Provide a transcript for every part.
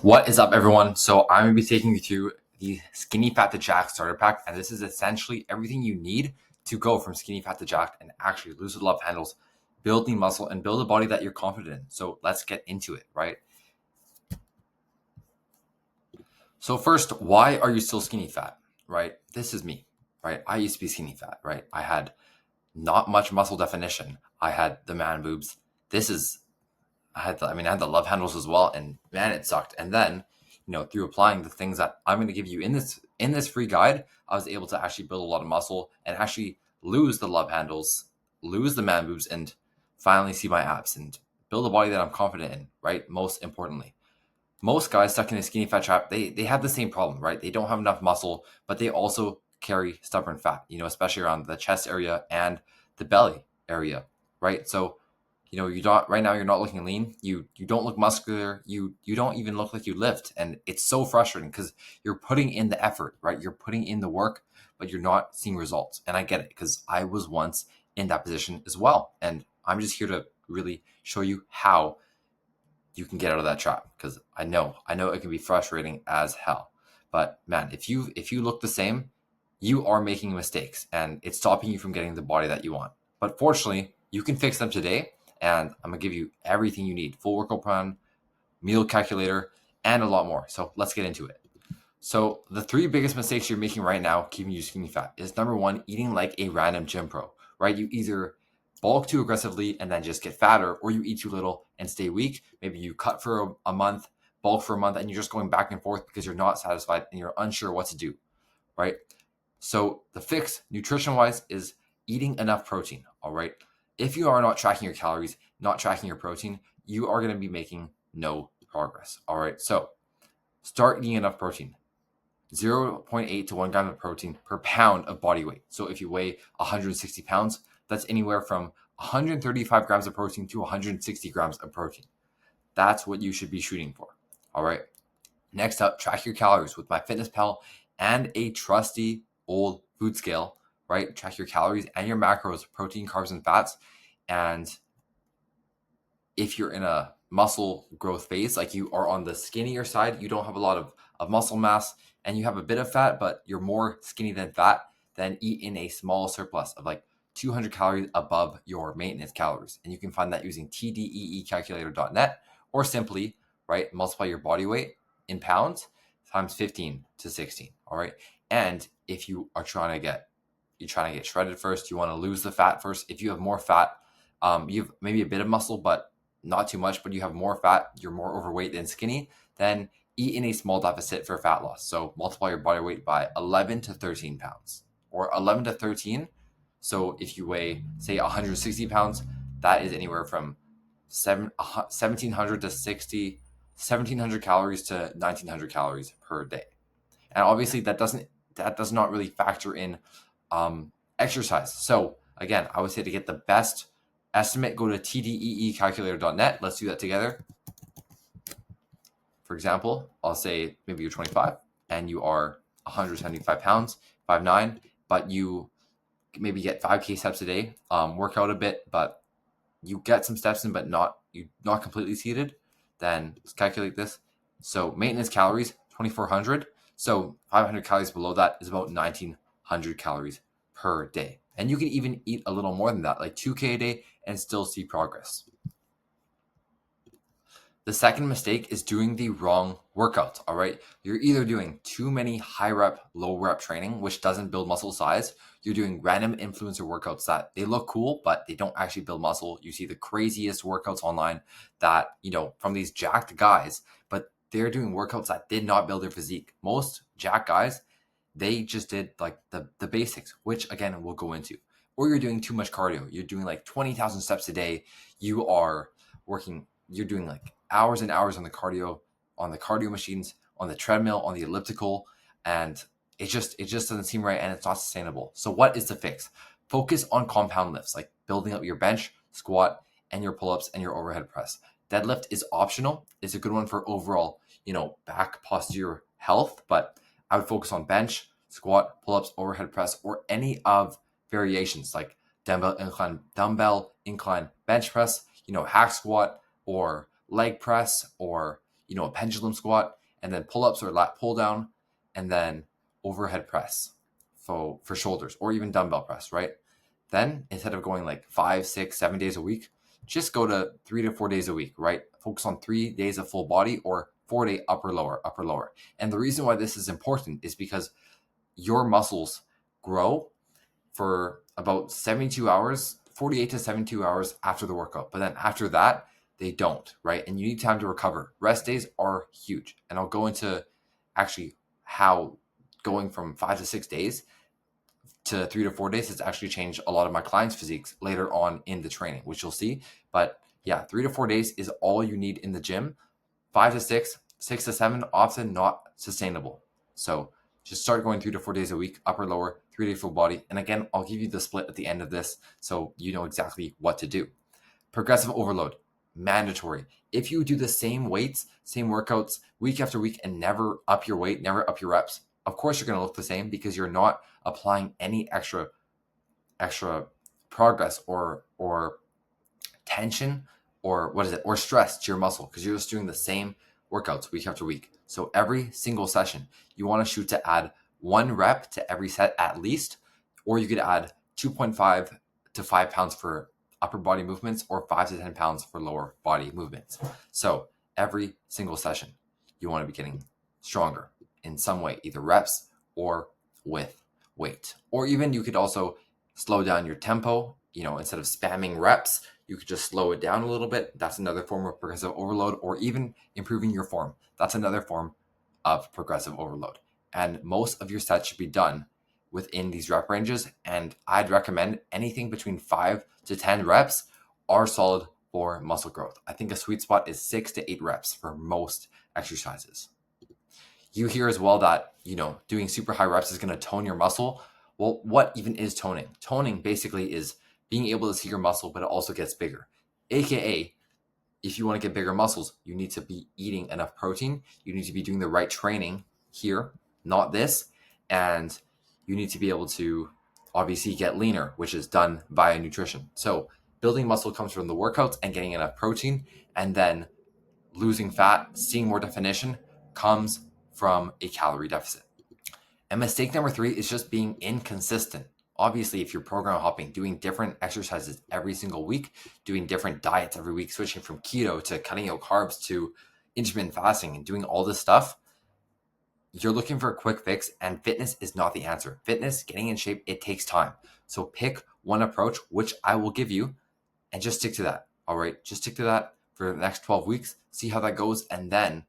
What is up, everyone? So I'm going to be taking you through the Skinnyfat to Jack starter pack, and this is essentially everything you need to go from Skinnyfat to Jack and actually lose the love handles, build the muscle, and build a body that you're confident in. So let's get into it, right? So first, why are you still skinny fat, right? This is me, right? I used to be skinny fat, right? I had not much muscle definition. I had the man boobs. This is I had the love handles as well, and man, it sucked. And then, through applying the things that I'm going to give you in this free guide, I was able to actually build a lot of muscle and actually lose the love handles, lose the man boobs, and finally see my abs and build a body that I'm confident in. Right. Most importantly, most guys stuck in a skinny fat trap, they have the same problem, right? They don't have enough muscle, but they also carry stubborn fat. Especially around the chest area and the belly area, right? So you don't right now you're not looking lean, you don't look muscular, you don't even look like you lift, and it's so frustrating because you're putting in the effort, right? You're putting in the work, but you're not seeing results. And I get it because I was once in that position as well, and I'm just here to really show you how you can get out of that trap, because I know it can be frustrating as hell. But man, if you look the same, you are making mistakes and it's stopping you from getting the body that you want. But fortunately, you can fix them today, and I'm gonna give you everything you need: full workout plan, meal calculator, and a lot more. So let's get into it. So the three biggest mistakes you're making right now keeping you skinny fat is: number one, eating like a random gym pro, right? You either bulk too aggressively and then just get fatter, or you eat too little and stay weak. Maybe you cut for a month, bulk for a month, and you're just going back and forth because you're not satisfied and you're unsure what to do, right? So the fix, nutrition wise, is eating enough protein. All right. If you are not tracking your calories, not tracking your protein, you are going to be making no progress. All right. So start eating enough protein. 0.8 to 1 gram of protein per pound of body weight. So if you weigh 160 pounds, that's anywhere from 135 grams of protein to 160 grams of protein. That's what you should be shooting for. All right. Next up, track your calories with MyFitnessPal and a trusty old food scale, right? Track your calories and your macros, protein, carbs, and fats. And if you're in a muscle growth phase, like you are on the skinnier side, you don't have a lot of muscle mass, and you have a bit of fat, but you're more skinny than fat, then eat in a small surplus of like 200 calories above your maintenance calories. And you can find that using tdeecalculator.net, or simply, right, multiply your body weight in pounds times 15 to 16. All right. And if you're trying to get shredded first, you want to lose the fat first. If you have more fat, you have maybe a bit of muscle, but not too much, but you have more fat, you're more overweight than skinny, then eat in a small deficit for fat loss. So multiply your body weight by 11 to 13 pounds, or 11 to 13. So if you weigh, say, 160 pounds, that is anywhere from 1700 to 1700 calories to 1900 calories per day. And obviously that does not really factor in exercise. So again, I would say to get the best estimate, go to tdeecalculator.net. Let's do that together. For example, I'll say maybe you're 25 and you are 175 pounds, 5'9", but you maybe get 5K steps a day, work out a bit, but you get some steps in, but you're not completely seated. Then let's calculate this. So maintenance calories, 2,400. So 500 calories below that is about 1,900 calories per day. And you can even eat a little more than that, like 2K a day, and still see progress. The second mistake is doing the wrong workouts. All right. You're either doing too many high rep, low rep training, which doesn't build muscle size. You're doing random influencer workouts that they look cool, but they don't actually build muscle. You see the craziest workouts online that, from these jacked guys, but they're doing workouts that did not build their physique. Most jacked guys, they just did like the basics, which again, we'll go into. Or you're doing too much cardio. You're doing like 20,000 steps a day. You're doing like hours and hours on the cardio machines, on the treadmill, on the elliptical, and it just doesn't seem right, and it's not sustainable. So what is the fix? Focus on compound lifts, like building up your bench, squat, and your pull-ups and your overhead press. Deadlift is optional. It's a good one for overall, back posture health, but I would focus on bench, squat, pull-ups, overhead press, or any of variations like dumbbell incline bench press, hack squat, or leg press, or a pendulum squat, and then pull-ups or lat pull down, and then overhead press for shoulders, or even dumbbell press, right? Then instead of going like 5, 6, 7 days a week, just go to 3 to 4 days a week, right? Focus on 3 days of full body or 4-day upper lower, upper lower. And the reason why this is important is because your muscles grow for about 72 hours, 48 to 72 hours after the workout. But then after that, they don't, right? And you need time to recover. Rest days are huge. And I'll go into actually how going from 5 to 6 days to 3 to 4 days has actually changed a lot of my clients' physiques later on in the training, which you'll see. But yeah, 3 to 4 days is all you need in the gym. 5 to 6, 6 to 7, often not sustainable. So just start going 3 to 4 days a week, upper, lower, 3-day full body. And again, I'll give you the split at the end of this so you know exactly what to do. Progressive overload, mandatory. If you do the same weights, same workouts week after week and never up your weight, never up your reps, of course you're going to look the same because you're not applying any extra progress or tension or stress to your muscle because you're just doing the same workouts week after week. So every single session, you want to shoot to add 1 rep to every set at least, or you could add 2.5 to 5 pounds for upper body movements or 5 to 10 pounds for lower body movements. So every single session, you want to be getting stronger in some way, either reps or with weight. Or even you could also slow down your tempo, instead of spamming reps, you could just slow it down a little bit. That's another form of progressive overload, or even improving your form. That's another form of progressive overload. And most of your sets should be done within these rep ranges. And I'd recommend anything between 5 to 10 reps are solid for muscle growth. I think a sweet spot is 6 to 8 reps for most exercises. You hear as well that, doing super high reps is going to tone your muscle. Well, what even is toning? Toning basically is being able to see your muscle, but it also gets bigger. AKA, if you want to get bigger muscles, you need to be eating enough protein. You need to be doing the right training here, not this. And you need to be able to obviously get leaner, which is done via nutrition. So building muscle comes from the workouts and getting enough protein, and then losing fat, seeing more definition comes from a calorie deficit. And mistake number 3 is just being inconsistent. Obviously, if you're program hopping, doing different exercises every single week, doing different diets every week, switching from keto to cutting out carbs to intermittent fasting and doing all this stuff, you're looking for a quick fix, and fitness is not the answer. Fitness, getting in shape, it takes time. So pick one approach, which I will give you, and just stick to that. All right, just stick to that for the next 12 weeks, see how that goes. And then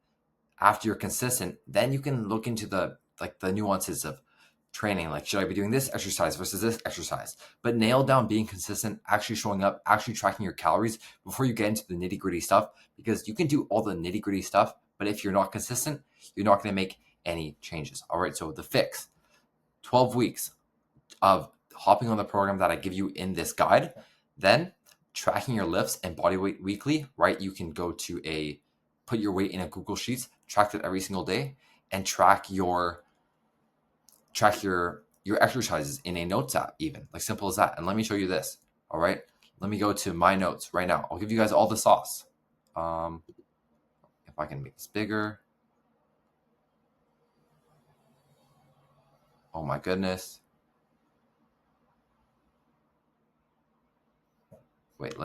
after you're consistent, then you can look into the nuances of training. Like, should I be doing this exercise versus this exercise? But nail down being consistent, actually showing up, actually tracking your calories before you get into the nitty gritty stuff, because you can do all the nitty gritty stuff, but if you're not consistent, you're not going to make any changes. All right. So the fix, 12 weeks of hopping on the program that I give you in this guide, then tracking your lifts and body weight weekly, right? You can go to put your weight in a Google Sheets, track it every single day, and track your exercises in a notes app, even, like simple as that. And let me show you this. All right, let me go to my notes right now. I'll give you guys all the sauce. If I can make this bigger. Oh my goodness. Wait,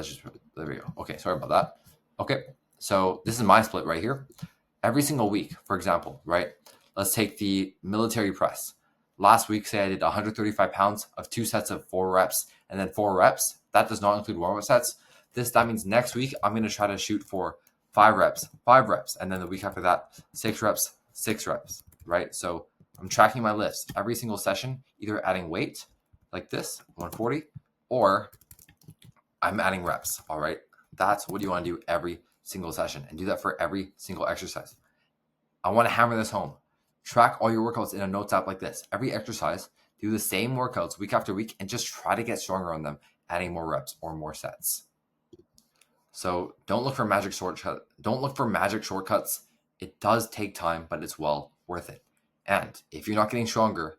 there we go. Okay, sorry about that. Okay, so this is my split right here. Every single week, for example, right? Let's take the military press. Last week, say I did 135 pounds of 2 sets of 4 reps and then 4 reps. That does not include warm-up sets. That means next week, I'm going to try to shoot for 5 reps. And then the week after that, 6 reps, 6 reps, right? So I'm tracking my lifts every single session, either adding weight like this, 140, or I'm adding reps. All right. That's what you want to do every single session, and do that for every single exercise. I want to hammer this home. Track all your workouts in a notes app like this. Every exercise, do the same workouts week after week, and just try to get stronger on them, adding more reps or more sets. So don't look for magic shortcuts. It does take time, but it's well worth it. And if you're not getting stronger,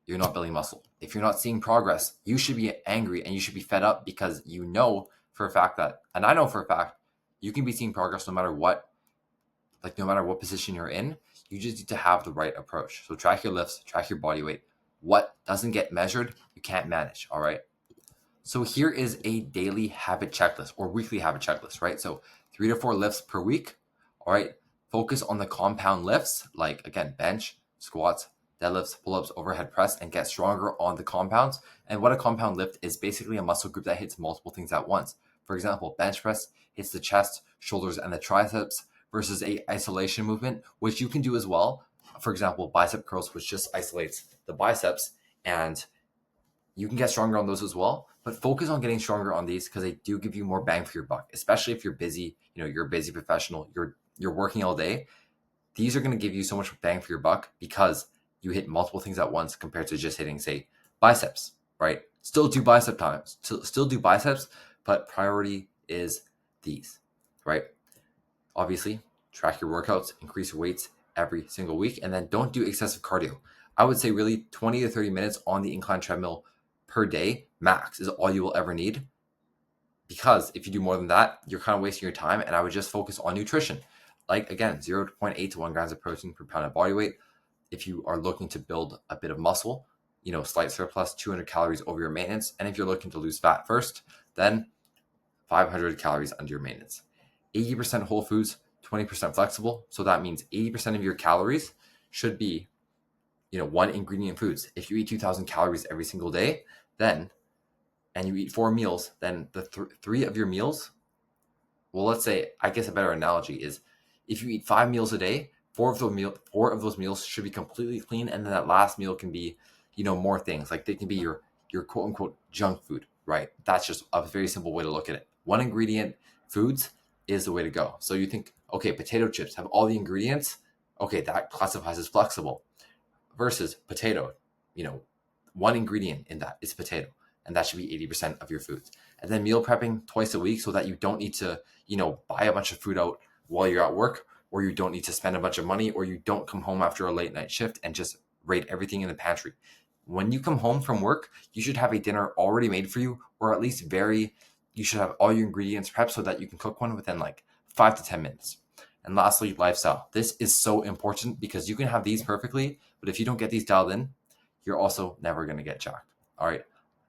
you're not building muscle. If you're not seeing progress, you should be angry and you should be fed up, because you know for a fact that, and I know for a fact, you can be seeing progress no matter what Like no matter what position you're in, you just need to have the right approach. So track your lifts, track your body weight. What doesn't get measured, you can't manage. All right. So here is a daily habit checklist or weekly habit checklist, right? So 3 to 4 lifts per week. All right. Focus on the compound lifts, like again, bench, squats, deadlifts, pull-ups, overhead press, and get stronger on the compounds. And what a compound lift is basically a muscle group that hits multiple things at once. For example, bench press hits the chest, shoulders, and the triceps versus a isolation movement, which you can do as well. For example, bicep curls, which just isolates the biceps, and you can get stronger on those as well. But focus on getting stronger on these because they do give you more bang for your buck, especially if you're busy. You're a busy professional. You're working all day. These are going to give you so much bang for your buck because you hit multiple things at once compared to just hitting, say, biceps, right? Still do bicep times, still do biceps, but priority is these, right? Obviously, track your workouts, increase your weights every single week, and then don't do excessive cardio. I would say really 20 to 30 minutes on the incline treadmill per day max is all you will ever need. Because if you do more than that, you're kind of wasting your time. And I would just focus on nutrition. Like again, 0.8 to 1 grams of protein per pound of body weight. If you are looking to build a bit of muscle, slight surplus, 200 calories over your maintenance. And if you're looking to lose fat first, then 500 calories under your maintenance. 80% whole foods, 20% flexible. So that means 80% of your calories should be, one ingredient foods. If you eat 2,000 calories every single day, then, and you eat 4 meals, then the 3 of your meals, well, let's say, I guess a better analogy is if you eat 5 meals a day, 4 of those meals should be completely clean. And then that last meal can be, more things like they can be your quote unquote junk food, right? That's just a very simple way to look at it. One ingredient foods is the way to go. So you think, okay, potato chips have all the ingredients. Okay, that classifies as flexible versus potato, one ingredient in that is potato, and that should be 80% of your foods. And then meal prepping twice a week so that you don't need to, buy a bunch of food out while you're at work, or you don't need to spend a bunch of money, or you don't come home after a late night shift and just raid everything in the pantry. When you come home from work, you should have a dinner already made for you, or at least you should have all your ingredients prepped so that you can cook one within like 5 to 10 minutes. And lastly, lifestyle. This is so important because you can have these perfectly, but if you don't get these dialed in, you're also never going to get jacked. All right.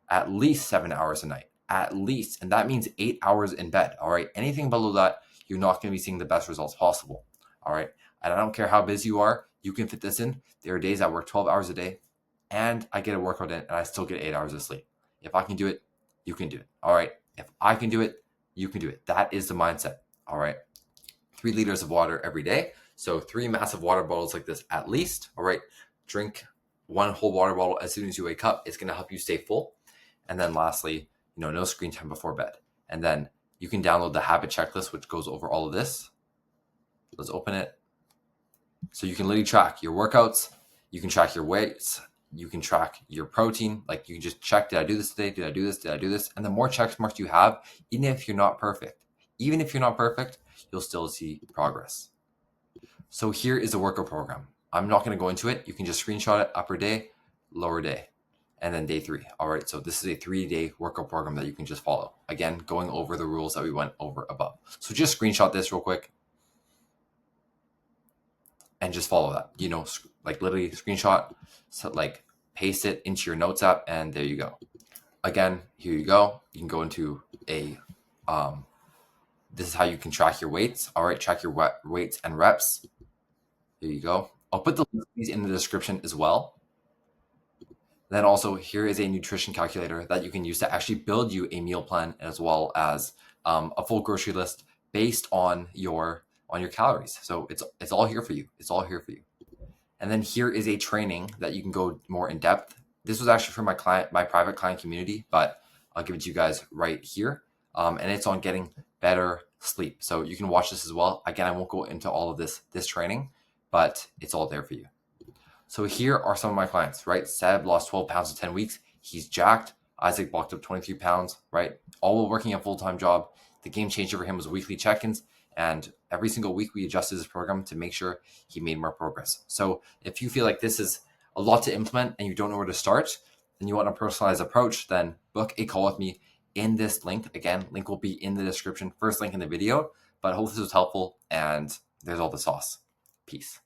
At least 7 hours a night, at least. And that means 8 hours in bed. All right. Anything below that, you're not going to be seeing the best results possible. All right. And I don't care how busy you are, you can fit this in. There are days I work 12 hours a day and I get a workout in and I still get 8 hours of sleep. If I can do it, you can do it. All right. If I can do it, you can do it. That is the mindset. All right. 3 liters of water every day. So 3 massive water bottles like this at least. All right. Drink 1 whole water bottle as soon as you wake up. It's going to help you stay full. And then lastly, no screen time before bed. And then you can download the habit checklist, which goes over all of this. Let's open it. So you can literally track your workouts. You can track your weights. You can track your protein. Like you can just check, did I do this today? Did I do this? Did I do this? And the more check marks you have, even if you're not perfect, you'll still see progress. So here is the workout program. I'm not going to go into it. You can just screenshot it, upper day, lower day, and then day 3. All right. So this is a 3-day workout program that you can just follow. Again, going over the rules that we went over above. So just screenshot this real quick and just follow that, like literally screenshot, so like paste it into your notes app, and there you go. Again, here you go. You can go into this is how you can track your weights. All right. Track your weights and reps. There you go. I'll put the links in the description as well. Then also here is a nutrition calculator that you can use to actually build you a meal plan as well as a full grocery list based on your calories. So it's all here for you. It's all here for you. And then here is a training that you can go more in depth. This was actually for my private client community, but I'll give it to you guys right here. And it's on getting better sleep. So you can watch this as well. Again, I won't go into all of this training, but it's all there for you. So here are some of my clients, right? Seb lost 12 pounds in 10 weeks. He's jacked. Isaac bulked up 23 pounds, right? All while working a full-time job. The game changer for him was weekly check-ins. And every single week we adjusted his program to make sure he made more progress. So if you feel like this is a lot to implement and you don't know where to start and you want a personalized approach, then book a call with me in this link. Again, link will be in the description, first link in the video, but I hope this was helpful and There's all the sauce. Peace.